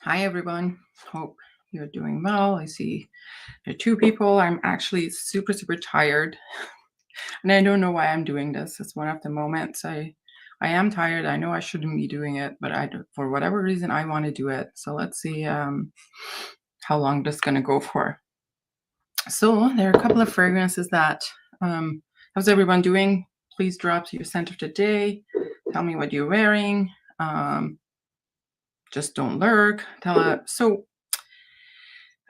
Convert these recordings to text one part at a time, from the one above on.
Hi, everyone. Hope you're doing well. I see there are two people. I'm actually super, super tired, and I don't know why I'm doing this. It's one of the moments I am tired. I know I shouldn't be doing it, but for whatever reason, I want to do it. So let's see how long this is gonna go for. So there are a couple of fragrances that how's everyone doing? Please drop to your scent of the day. Tell me what you're wearing. Um, just don't lurk. So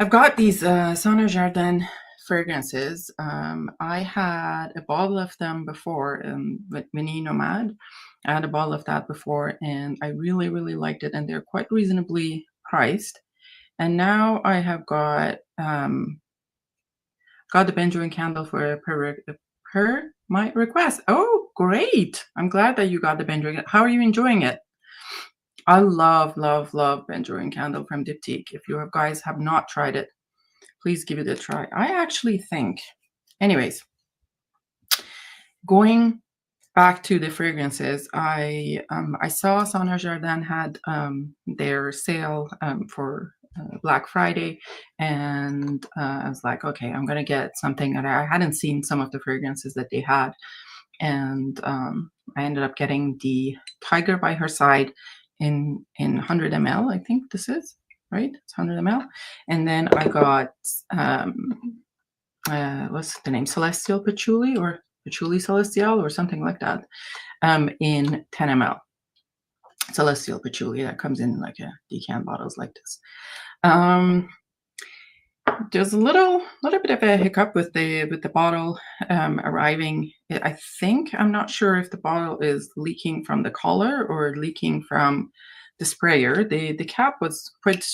I've got these Jardin fragrances. I had a bottle of them before with Mini Nomad. I had a bottle of that before, and I really, really liked it, and they're quite reasonably priced. And now I have got the Benjamin candle per my request. Oh, great! I'm glad that you got the Benjamin. How are you enjoying it? I love, love, love Benjamin candle from Diptyque. If you guys have not tried it, please give it a try. I actually think, anyways, going back to the fragrances, I saw Saint Jardin had their sale for Black Friday, and I was like, okay, I'm gonna get something. And I hadn't seen some of the fragrances that they had, and I ended up getting the Tiger by Her Side in 100 ml. I think this is right. It's 100 ml, and then I got what's the name? Celestial Patchouli or Patchouli Celestial or something like that, in 10 ml. Celestial Patchouli that comes in like a decant bottles like this. There's a little bit of a hiccup with the bottle arriving. I think I'm not sure if the bottle is leaking from the collar or leaking from the sprayer. The cap was quite,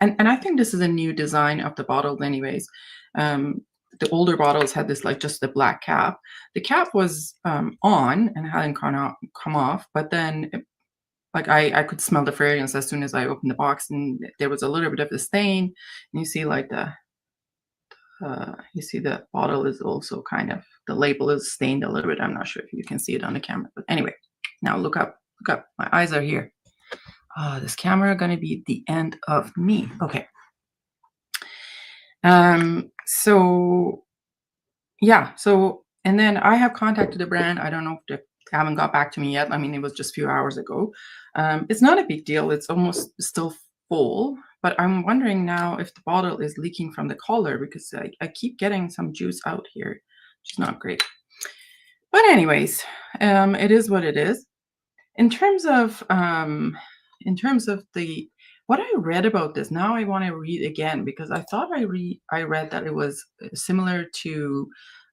and I think this is a new design of the bottle, anyways. The older bottles had this like just the black cap. The cap was on and hadn't come off, but then like I could smell the fragrance as soon as I opened the box, and there was a little bit of the stain. And you see like the bottle is also kind of, the label is stained a little bit. I'm not sure if you can see it on the camera, but anyway, now look up. My eyes are here. This camera gonna be the end of me. Okay. So yeah, and then I have contacted the brand. I don't know if they haven't got back to me yet. I mean, it was just a few hours ago. It's not a big deal. It's almost still full, but I'm wondering now if the bottle is leaking from the collar, because I keep getting some juice out here, which is not great. But anyways, it is what it is. In terms of the what I read about this, now I want to read again, because I thought I read that it was similar to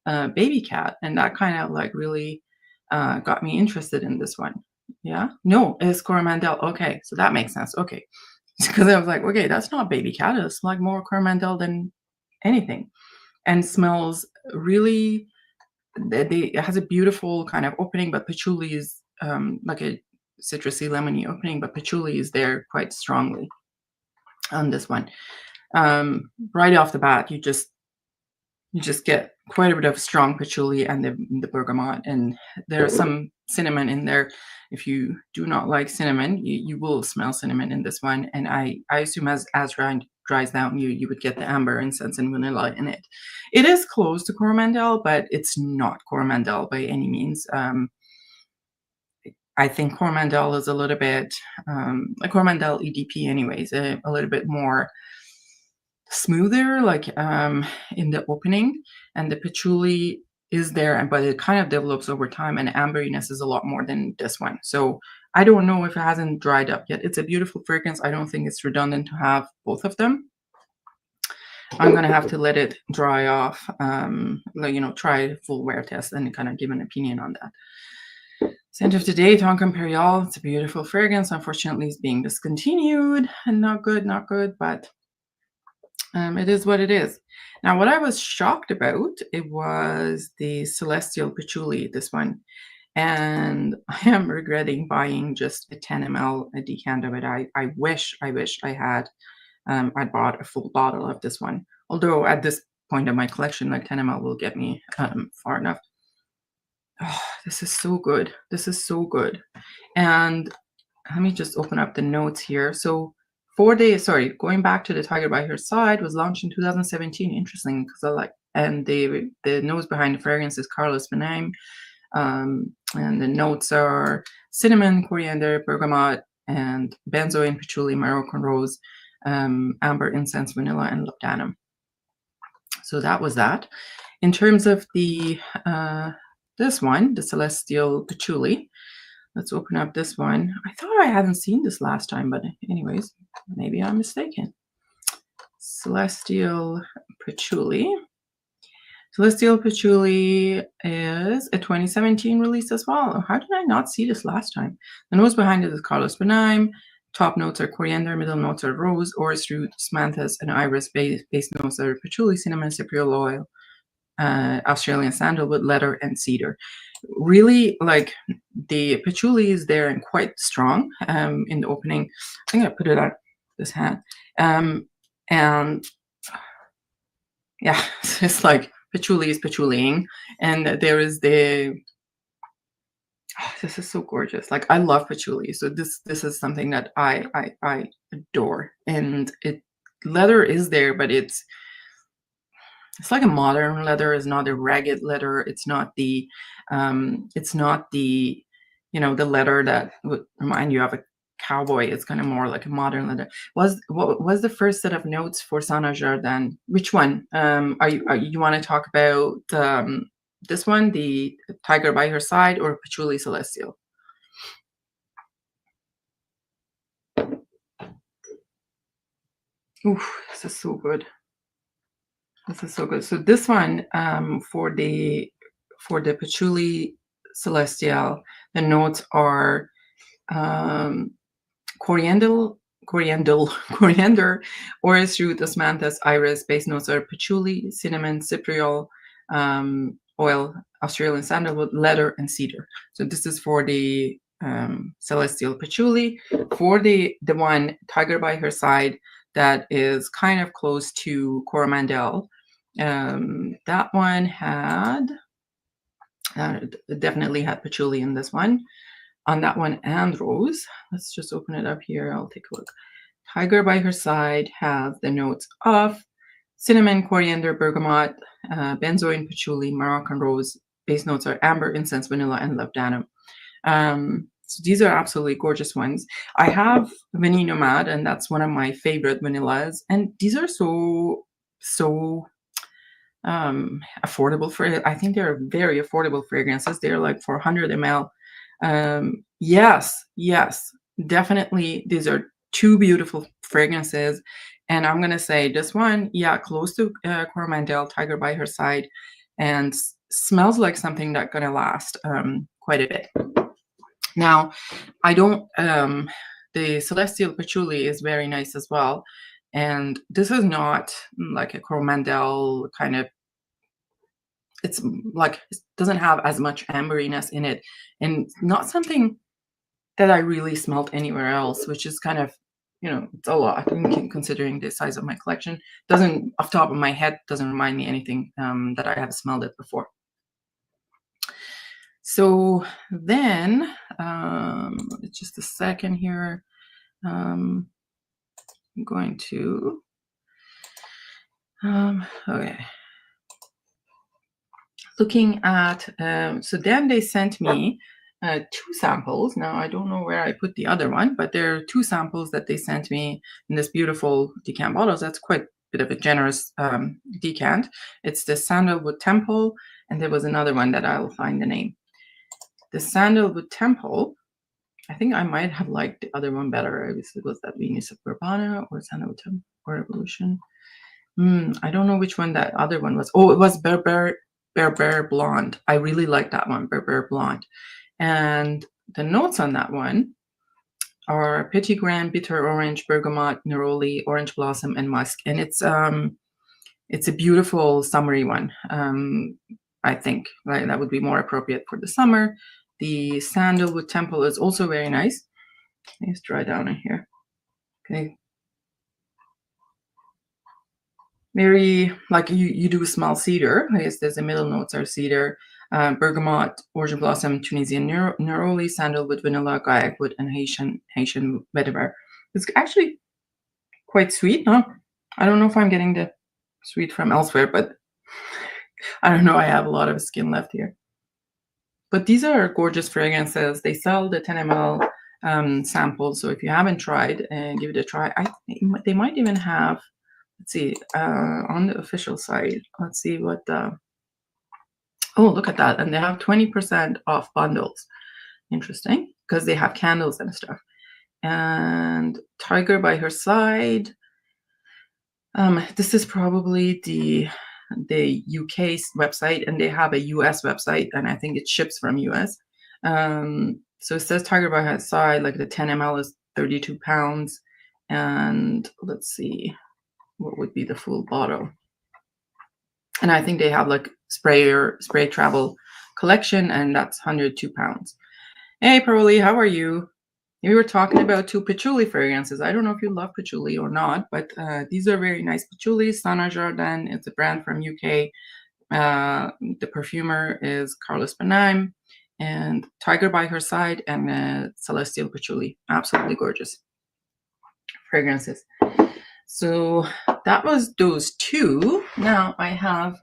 Baby Cat, and that kind of like really got me interested in this one. Yeah, no, it's Coromandel. Okay, so that makes sense. Okay, because I was like, okay, that's not Baby Cat. It's like more Coromandel than anything, and smells really. It has a beautiful kind of opening, but patchouli is like a citrusy, lemony opening, but patchouli is there quite strongly on this one. Right off the bat, you just get quite a bit of strong patchouli and the bergamot, and there's some cinnamon in there. If you do not like cinnamon, you will smell cinnamon in this one, and I assume as dries down, you would get the amber, incense, and vanilla in it. It is close to Coromandel, but it's not Coromandel by any means. I think Coromandel is a little bit like Coromandel EDP, anyways, a little bit more smoother, like in the opening, and the patchouli is there, but it kind of develops over time, and amberiness is a lot more than this one. So I don't know if it hasn't dried up yet. It's a beautiful fragrance. I don't think it's redundant to have both of them. I'm gonna have to let it dry off, try a full wear test and kind of give an opinion on that. Scent of the day, Tonka Imperial. It's a beautiful fragrance. Unfortunately, it's being discontinued, and not good, but it is what it is. Now, what I was shocked about, it was the Celestial Patchouli, this one. And I am regretting buying just a 10 ml a decanter, but I wish I had I bought a full bottle of this one. Although at this point of my collection, like 10 ml will get me far enough. Oh, this is so good. This is so good. And let me just open up the notes here. So sorry, going back to the Tiger by Her Side, was launched in 2017. Interesting, because I like, and the nose behind the fragrance is Carlos Benaim, and the notes are cinnamon, coriander, bergamot, and benzoin, patchouli, Moroccan rose, amber, incense, vanilla, and labdanum. So that was that. In terms of the this one, the Celestial Patchouli, let's open up this one. I thought I hadn't seen this last time, but anyways, maybe I'm mistaken. Celestial Patchouli. Celestial Patchouli is a 2017 release as well. How did I not see this last time? The nose behind it is Carlos Benaim. Top notes are coriander, middle notes are rose, orris root, smanthus, and iris. Base notes are patchouli, cinnamon, cypriol oil, Australian sandalwood, leather, and cedar. Really, like, the patchouli is there and quite strong in the opening. I think I put it on this hand. And yeah, it's like patchouli is patchouliing, and there is the this is so gorgeous. Like, I love patchouli, so this is something that I adore. And leather is there, but it's like a modern leather. It's not a ragged leather. It's not the the leather that would remind you of a cowboy. It's kind of more like a modern leather. What was the first set of notes for Sana Jardin? Which one? You want to talk about this one, the Tiger by Her Side, or Patchouli Celestial? Oof, this is so good. This is so good. So this one, for the Patchouli Celestial, the notes are coriander, orris root, osmanthus, iris. Base notes are patchouli, cinnamon, cypriol, oil, Australian sandalwood, leather, and cedar. So this is for the Celestial Patchouli. For the one Tiger by Her Side, that is kind of close to Coromandel. That one had definitely had patchouli in this one. On that one, and rose. Let's just open it up here. I'll take a look. Tiger by Her Side has the notes of cinnamon, coriander, bergamot, benzoin, patchouli, Moroccan rose. Base notes are amber, incense, vanilla, and labdanum. So these are absolutely gorgeous ones. I have Vanille Nomad, and that's one of my favorite vanillas. And these are so affordable for. I think they're very affordable fragrances. They're like 400 ml. Yes, definitely. These are two beautiful fragrances, and I'm gonna say this one, yeah, close to Coromandel, Tiger by Her Side, and smells like something that's gonna last quite a bit. Now, I don't. The Celestial Patchouli is very nice as well, and this is not like a Coromandel kind of. It's like, it doesn't have as much amberiness in it, and not something that I really smelled anywhere else, which is kind of, it's a lot. I think, considering the size of my collection, doesn't, off the top of my head, doesn't remind me anything that I have smelled it before. So then, just a second here. I'm going to, okay. Looking at, so then they sent me 2 samples. Now, I don't know where I put the other one, but there are 2 samples that they sent me in this beautiful decant bottles. That's quite a bit of a generous decant. It's the Sandalwood Temple, and there was another one that I'll find the name. The Sandalwood Temple, I think I might have liked the other one better. Obviously, was that Venus of Urbana or Sandalwood Temple or Evolution? I don't know which one that other one was. Oh, it was Berber Blonde. I really like that one, Berber Blonde. And the notes on that one are Petit Grain, bitter orange, bergamot, neroli, orange blossom, and musk. And it's a beautiful summery one. I think, right, that would be more appropriate for the summer. The Sandalwood Temple is also very nice. Let's dry down in here. Okay. Very, like, you do smell cedar. I guess there's the middle notes are cedar, bergamot, orange blossom, Tunisian neroli, sandalwood, vanilla, gaiac wood, and Haitian vetiver. It's actually quite sweet, huh? I don't know if I'm getting the sweet from elsewhere, but I don't know. I have a lot of skin left here. But these are gorgeous fragrances. They sell the 10 ml samples. So if you haven't tried, give it a try. They might even have, let's see, on the official site. Let's see what the, oh, look at that. And they have 20% off bundles. Interesting, because they have candles and stuff. And Tiger by Her Side. This is probably the UK website, and they have a US website, and I think it ships from US. So it says Tiger by Her Side, like the 10 ml is 32 pounds. And let's see, what would be the full bottle? And I think they have like spray travel collection, and that's 102 pounds. Hey, Pearly, how are you? We were talking about 2 patchouli fragrances. I don't know if you love patchouli or not, but these are very nice patchouli. Sana Jardin, it's a brand from UK. The perfumer is Carlos Benaim, and Tiger by Her Side, and Celestial Patchouli. Absolutely gorgeous fragrances. So that was those 2. Now I have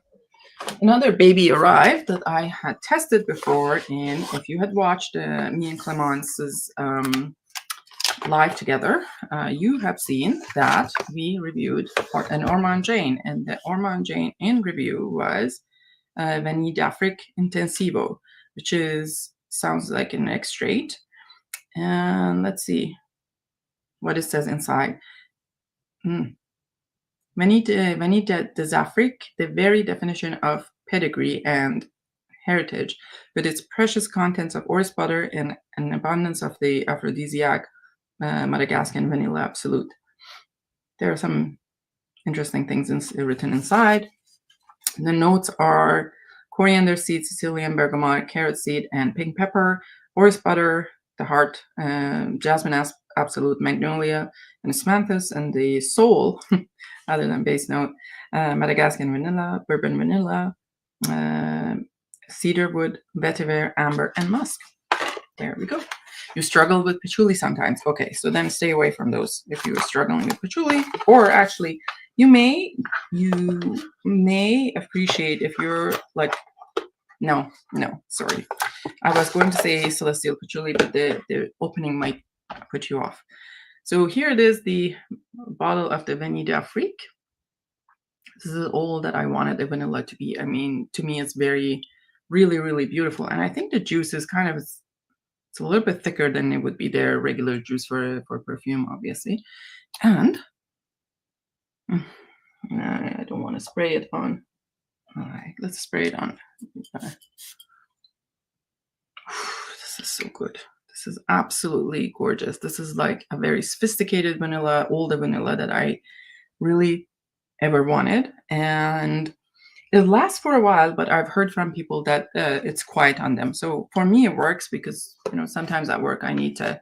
another baby arrived that I had tested before, and if you had watched me and Clemence's live together, you have seen that we reviewed an Ormond Jane, and the Ormond Jane in review was Vanille d'Afrique Intensivo, which sounds like an extrait. And let's see what it says inside. Vanille d'Afrique, the very definition of pedigree and heritage, with its precious contents of orris butter and an abundance of the aphrodisiac Madagascan vanilla absolute. There are some interesting things written inside. The notes are coriander seed, Sicilian bergamot, carrot seed, and pink pepper, orris butter, the heart, jasmine absolute, magnolia, and osmanthus, and the soul, other than base note, Madagascan vanilla, bourbon vanilla, cedarwood, vetiver, amber, and musk. There we go. You struggle with patchouli sometimes. Okay, so then stay away from those if you're struggling with patchouli. Or actually, you may appreciate if you're like, no, sorry. I was going to say celestial patchouli, but the opening might put you off. So here it is, the bottle of the Vanille d'Afrique. This is all that I wanted the vanilla to be. I mean, to me, it's very, really, really beautiful. And I think the juice is kind of, it's a little bit thicker than it would be their regular juice for perfume, obviously. And I don't want to spray it on. All right, let's spray it on. This is so good. This is absolutely gorgeous. This is like a very sophisticated vanilla, all the vanilla that I really ever wanted. And it lasts for a while, but I've heard from people that it's quiet on them. So for me, it works because, sometimes at work I need to.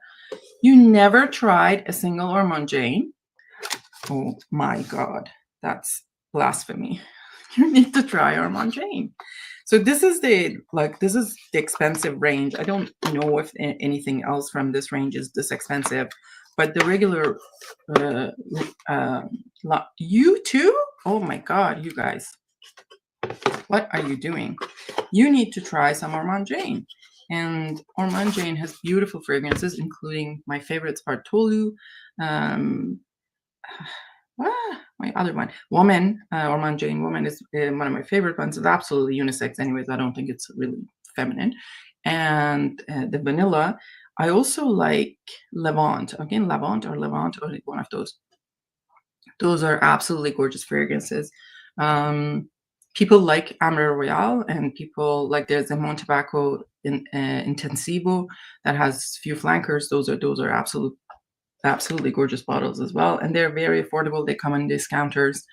You never tried a single Ormond Jane? Oh my God, that's blasphemy. You need to try Ormond Jane. So this is the expensive range. I don't know if anything else from this range is this expensive, but the regular, you too? Oh my God, you guys. What are you doing? You need to try some Ormond Jane. And Ormond Jane has beautiful fragrances, including my favorites are Tolu, my other one, Woman, Ormond Jane Woman is one of my favorite ones. It's absolutely unisex anyways. I don't think it's really feminine. And the vanilla, I also like Levant. Again, Levant or one of those. Those are absolutely gorgeous fragrances. People like Amber Royale, and people like there's a Mon Tobacco Intensivo that has few flankers. Those are absolutely gorgeous bottles as well, and they're very affordable. They come in discounters.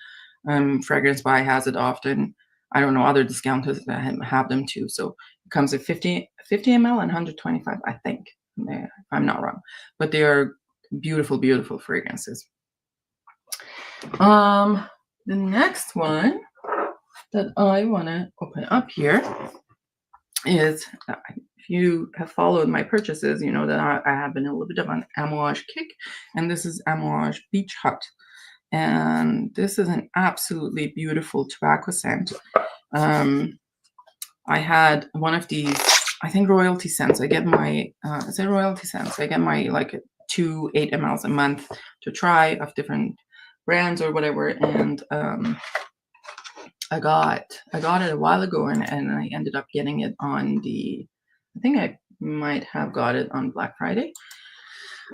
Fragrance Buy has it often. I don't know, other discounters that have them too. So it comes at 50 ml and 125, I think, if I'm not wrong. But they are beautiful, beautiful fragrances. The next one that I want to open up here is, if you have followed my purchases, you know that I have been a little bit of an Amouage kick, and this is Amouage Beach Hut. and this is an absolutely beautiful tobacco scent. I had one of these, I think royalty scents. I get my, is it royalty scents? I get my like 8 mLs a month to try of different brands or whatever. And I got it a while ago, and I ended up getting it on I think I might have got it on Black Friday.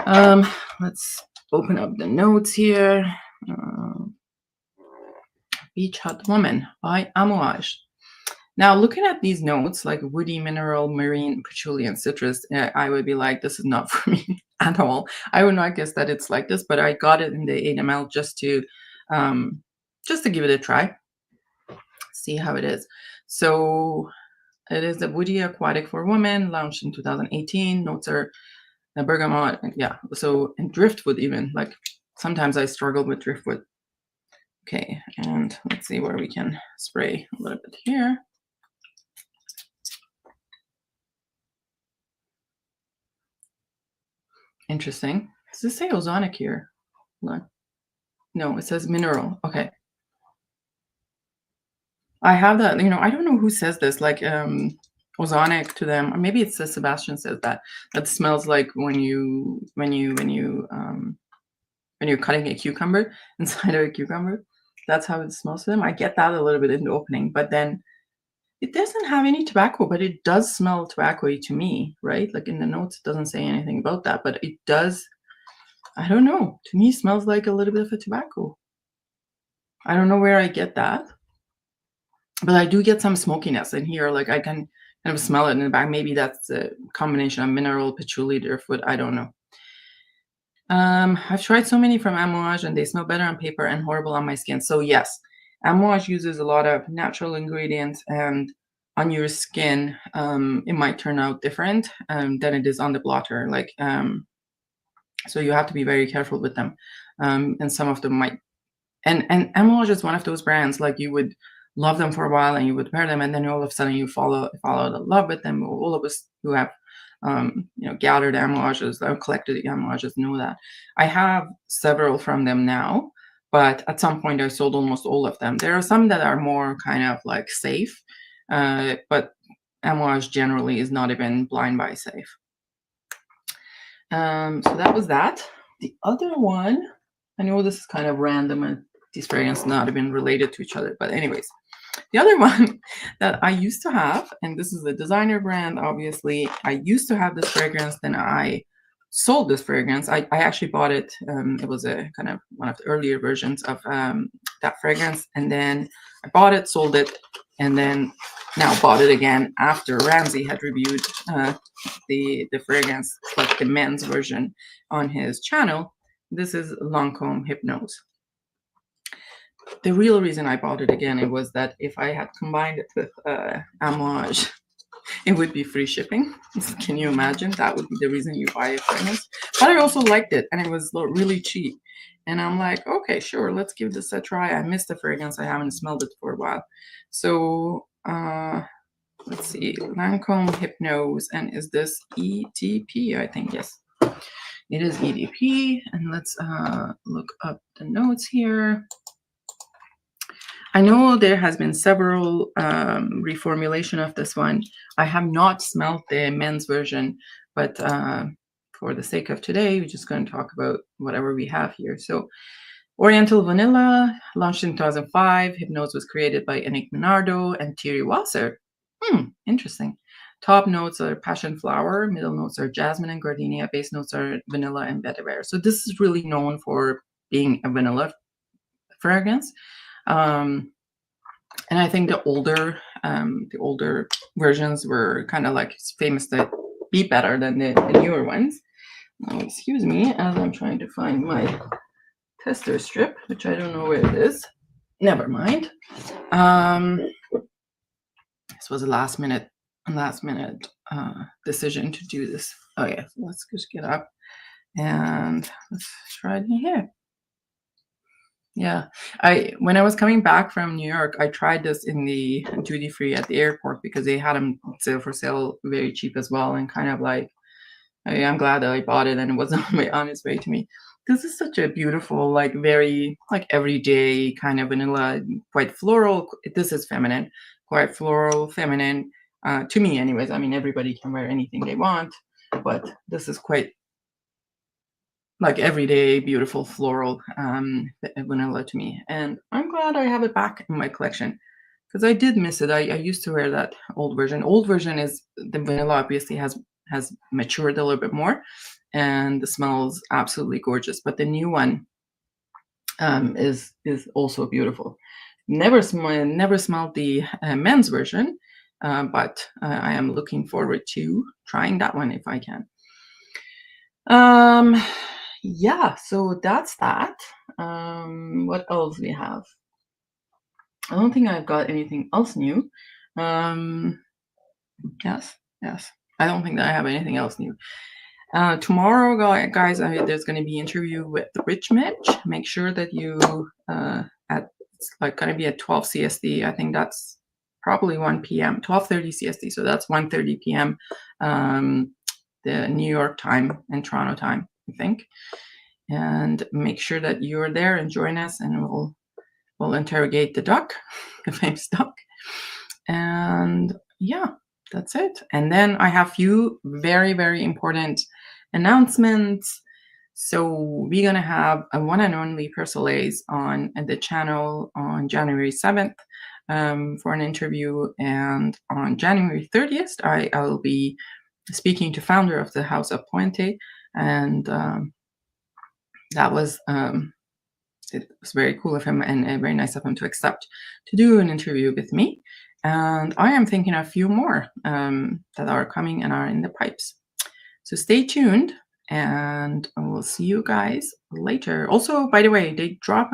Let's open up the notes here. Beach Hut Woman by Amouage. Now, looking at these notes, like woody, mineral, marine, patchouli, and citrus, I would be like, this is not for me at all. I would not guess that it's like this, but I got it in the 8 ml just to give it a try, see how it is. So it is a woody aquatic for women, launched in 2018. Notes are bergamot, yeah. So and driftwood even. Like sometimes I struggle with driftwood. Okay, and let's see where we can spray a little bit here. Interesting. Does this say ozonic here? No, it says mineral. Okay. I have that, I don't know who says this, like ozonic to them, or maybe it's Sebastian says that smells like when you're cutting a cucumber inside of a cucumber. That's how it smells to them. I get that a little bit in the opening, but then it doesn't have any tobacco, but it does smell tobacco-y to me, right? Like in the notes, it doesn't say anything about that, but it does. I don't know. To me, it smells like a little bit of a tobacco. I don't know where I get that, but I do get some smokiness in here. Like I can kind of smell it in the back. Maybe that's a combination of mineral, patchouli, driftwood. I don't know. I've tried so many from Amouage and they smell better on paper and horrible on my skin. So yes, Amouage uses a lot of natural ingredients, and on your skin, it might turn out different than it is on the blotter. Like, so you have to be very careful with them. And some of them might, and Amouage is one of those brands, like you would love them for a while and you would wear them, and then all of a sudden you fall out of love with them. All of us who have gathered Amouages, collected Amouages know that. I have several from them now, but at some point I sold almost all of them. There are some that are more kind of like safe, but Amouage generally is not even blind buy safe. So that was that. The other one, I know this is kind of random and these fragrances not even related to each other, but anyways, the other one that I used to have, and this is a designer brand, obviously, I used to have this fragrance, then I sold this fragrance. I actually bought it. It was a kind of one of the earlier versions of that fragrance. And then I bought it, sold it, and then now bought it again after Ramsey had reviewed the fragrance, like the men's version on his channel. This is Lancôme Hypnose. The real reason I bought it again, it was that if I had combined it with Amouage, it would be free shipping. Can you imagine? That would be the reason you buy a fragrance. But I also liked it, and it was really cheap. And I'm like, okay, sure, let's give this a try. I missed the fragrance. I haven't smelled it for a while. So let's see, Lancôme Hypnose, and is this EDP? I think, yes. It is EDP, and let's look up the notes here. I know there has been several reformulation of this one. I have not smelled the men's version, but for the sake of today, we're just going to talk about whatever we have here. So Oriental Vanilla, launched in 2005. Hypnose was created by Enrique Minardo and Thierry Wasser. Interesting. Top notes are passion flower. Middle notes are jasmine and gardenia. Base notes are vanilla and vetiver. So this is really known for being a vanilla fragrance. And I think the older versions were kind of like famous to be better than the newer ones. Now, excuse me, as I'm trying to find my tester strip, which I don't know where it is. Never mind. This was a last minute decision to do this. Oh yeah, so let's just get up and let's try it in here. Yeah, when I was coming back from New York, I tried this in the duty free at the airport because they had them for sale very cheap as well, and kind of like, I'm glad that I bought it and it wasn't on its way to me. this is such a beautiful, like very like everyday kind of vanilla, quite floral. This is feminine, quite floral, feminine. To me, anyways. I mean, everybody can wear anything they want, but this is quite like everyday, beautiful floral vanilla to me. And I'm glad I have it back in my collection because I did miss it. I used to wear that old version. Old version is the vanilla obviously has matured a little bit more, and the smells absolutely gorgeous. But the new one is also beautiful. Never smelled the men's version, but I am looking forward to trying that one if I can. Um, yeah, so that's that. What else we have? I don't think I've got anything else new. Um, yes, yes. I don't think that I have anything else new. Tomorrow, guys, there's going to be an interview with Rich Mitch. Make sure that you it's like going to be at 12 CST. I think that's probably 1 p.m. 12:30 CST. So that's 1:30 p.m. The New York time and Toronto time, I think. And make sure that you're there and join us, and we'll interrogate the duck, the famous duck. And yeah, that's it. And then I have few very, very important announcements. So we're gonna have a one and only Persolaise on the channel on January 7th for an interview, and on January 30th I'll be speaking to founder of the House of Puente, and that was it was very cool of him and very nice of him to accept to do an interview with me. And I am thinking of a few more that are coming and are in the pipes. So stay tuned, and we'll see you guys later. Also, by the way, they drop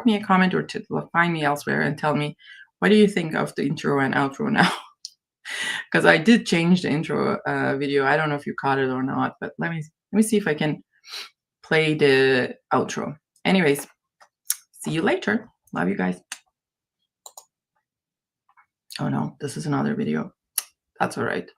me a comment or to find me elsewhere and tell me what do you think of the intro and outro now. Because I did change the intro video. I don't know if you caught it or not, but let me see if I can play the outro. Anyways, see you later. Love you guys. Oh no, this is another video. That's all right.